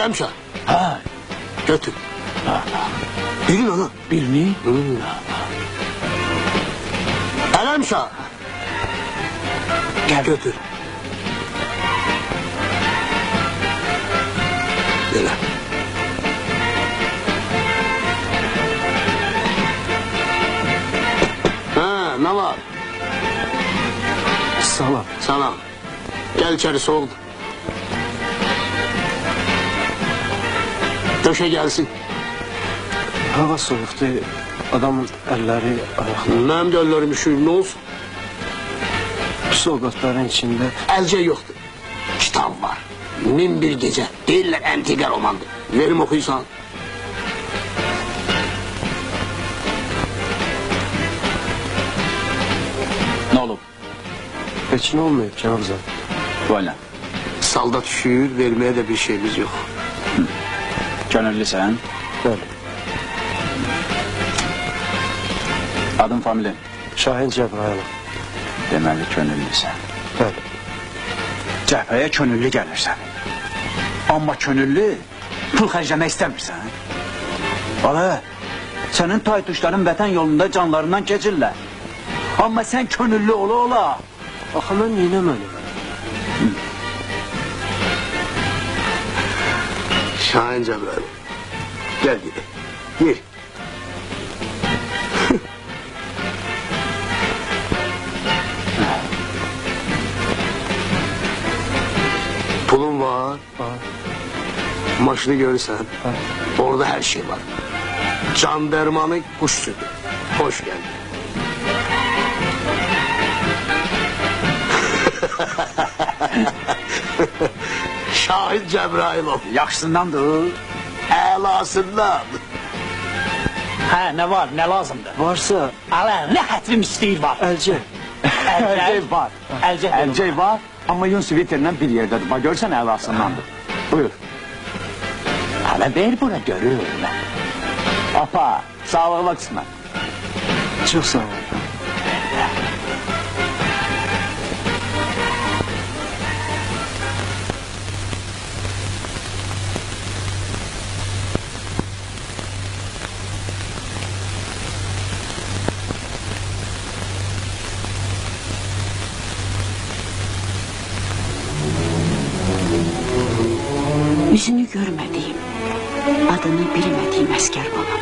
Ələmşah. Ha. Götür. Birini ana. Birini? Ələmşah. Gel. Götür. Böyle. Ha, ne var? Salam. Salam. Gel içeri, soğuk. Döşe gelsin. Hava soğuktu. Adamın elleri, ayakları. Benim de ellerim üşüyor, ne olsun? Soğukların içinde. Elce yoktu. Kitap var. Min bir gece. Değiller entika romandı. Verim okuysan. Ne olur? Hiç ne olmuyor Cenab-ı Zat? Böyle. Salda düşüyor, vermeye de bir şeyimiz yok. Gönüllü sen. Böyle. Adın familin. Şahin Cebrail. Deməli könüllü sen. Böyle. Cəbhəyə könüllü gəlirsən. Amma könüllü pul xərcləmək istəmirsən. Ala, sənin taytuşların vətən yolunda canlarından keçirlər. Amma sən könüllü ola. Axı mən neynəməliyim? Şahin Cebrail. Gel gidelim. Gir. Pulun var. Var. Maşını görürsen. Var. Orada her şey var. Can dermanı, kuş sütü. Hoş geldin. Şahin Cebrailov. Yaxşısındandır. Əlasından. Ha, ne var, ne lazımdır? Varsa Ala, ne hatrim isteyir var. elce. Əlcək var. Əlcək var. Amma yun sviterlə bir yerdədir. Bax, görsən əlasındandır. Buyur. Ala ver buna görür. Apa, sağlıqla qısmət. Çok sağ ol. Yüzünü görmediğim, adını bilmediğim asker babam.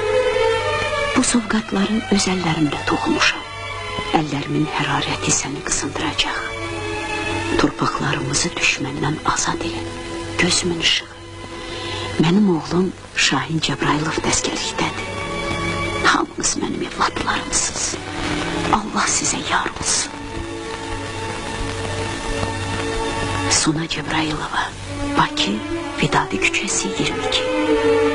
Bu sovqatları öz əllərimlə toxumuşam. Əllərimin hərarəti səni qısındıracaq. Torpaqlarımızı düşməndən azad edin. Gözümün ışığı. Mənim oğlum Şahin Cebrailov dəstgərlikdədir. Hamınız mənim evladlarımsınız. Allah sizə yar olsun. Suna Cebrailova, Bakı, Vidadi Küçesi 22.